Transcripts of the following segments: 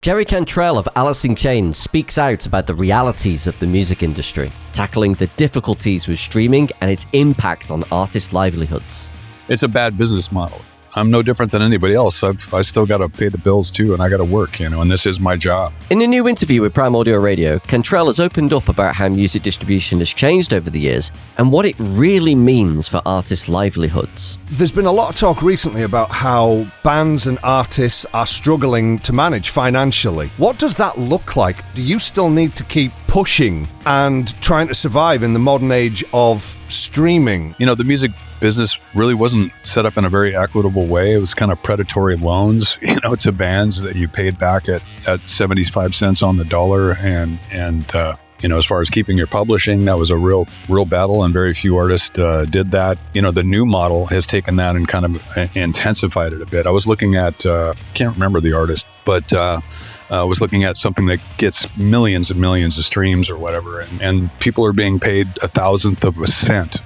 Jerry Cantrell of Alice In Chains speaks out about the realities of the music industry, tackling the difficulties with streaming and its impact on artists' livelihoods. It's a bad business model. I'm no different than anybody else. I still got to pay the bills too, and I got to work, and this is my job. In a new interview with Primordial Radio, Cantrell has opened up about how music distribution has changed over the years and what it really means for artists' livelihoods. There's been a lot of talk recently about how bands and artists are struggling to manage financially. What does that look like? Do you still need to keep pushing and trying to survive in the modern age of streaming? The music business really wasn't set up in a very equitable way. It was kind of predatory loans, to bands that you paid back at 75 cents on the dollar. And as far as keeping your publishing, that was a real battle, and very few artists did that. The new model has taken that and kind of intensified it a bit. I was looking at, can't remember the artist, but I was looking at something that gets millions and millions of streams or whatever, and people are being paid 1,000th of a cent.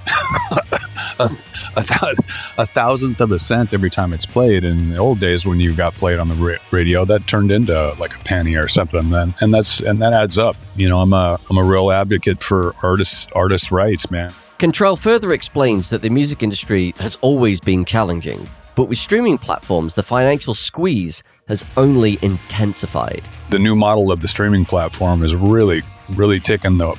a thousandth of a cent every time it's played. In the old days, when you got played on the radio, that turned into like a penny or something. Then and that adds up. I'm a real advocate for artists' rights, man. Cantrell further explains that the music industry has always been challenging, but with streaming platforms, the financial squeeze has only intensified. The new model of the streaming platform is really taken the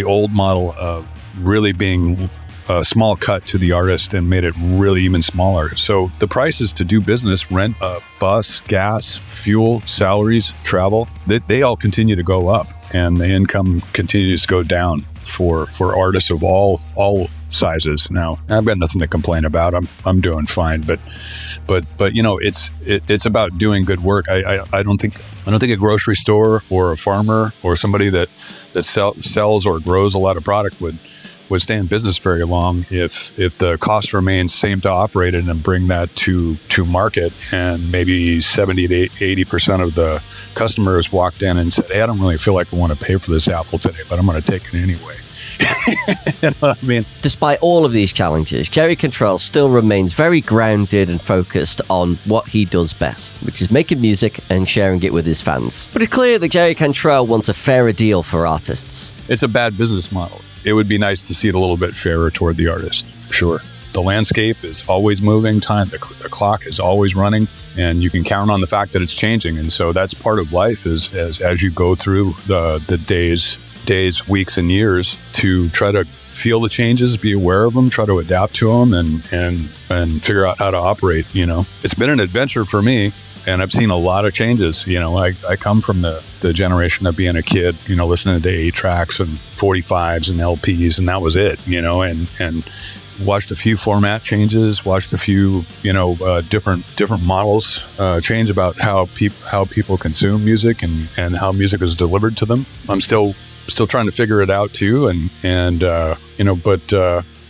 old model of really being a small cut to the artist and made it really even smaller. So the prices to do business, rent a bus, gas, fuel, salaries, travel, they all continue to go up, and the income continues to go down for artists of all sizes. Now, I've got nothing to complain about. I'm doing fine, but it's about doing good work. I don't think a grocery store or a farmer or somebody that sells or grows a lot of product would stay in business very long if the cost remains same to operate it and bring that to market, and maybe 70 to 80% of the customers walked in and said, "Hey, I don't really feel like I want to pay for this apple today, but I'm going to take it anyway." You know what I mean? Despite all of these challenges, Jerry Cantrell still remains very grounded and focused on what he does best, which is making music and sharing it with his fans. But it's clear that Jerry Cantrell wants a fairer deal for artists. It's a bad business model. It would be nice to see it a little bit fairer toward the artist. Sure. The landscape is always moving. The clock is always running, and you can count on the fact that it's changing. And so that's part of life as you go through the days, weeks, and years to try to feel the changes, be aware of them, try to adapt to them, and figure out how to operate. It's been an adventure for me. And I've seen a lot of changes. I come from the generation of being a kid, listening to 8-tracks and 45s and LPs, and that was it, and watched a few format changes, watched a few, different models change about how people consume music and how music is delivered to them. I'm still trying to figure it out too, but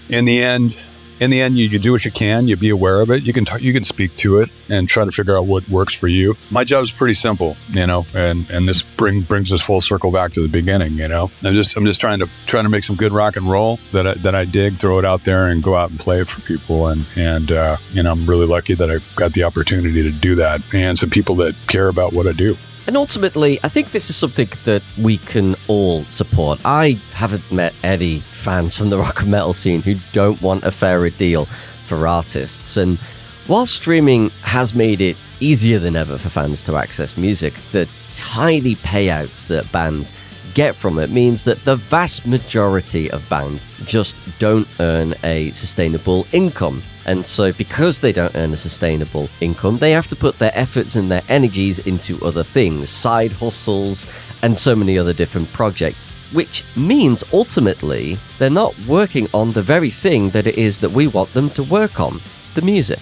in the end, you do what you can. You be aware of it. You can speak to it and try to figure out what works for you. My job's pretty simple, and this brings us full circle back to the beginning. I'm just trying to make some good rock and roll that I dig, throw it out there, and go out and play it for people. And I'm really lucky that I got the opportunity to do that, and some people that care about what I do. And ultimately, I think this is something that we can all support. I haven't met any fans from the rock and metal scene who don't want a fairer deal for artists. And while streaming has made it easier than ever for fans to access music, the tiny payouts that bands get from it means that the vast majority of bands just don't earn a sustainable income. And so because they don't earn a sustainable income, they have to put their efforts and their energies into other things, side hustles, and so many other different projects, which means ultimately they're not working on the very thing that it is that we want them to work on, the music.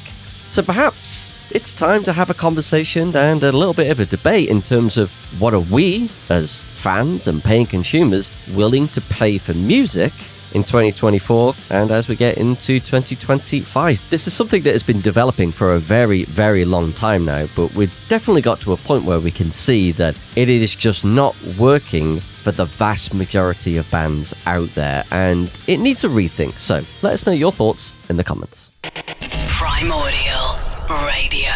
So perhaps it's time to have a conversation and a little bit of a debate in terms of what are we, as fans and paying consumers, willing to pay for music in 2024 and as we get into 2025. This is something that has been developing for a very, very long time now, but we've definitely got to a point where we can see that it is just not working for the vast majority of bands out there, and it needs a rethink. So let us know your thoughts in the comments. Primordial Radio.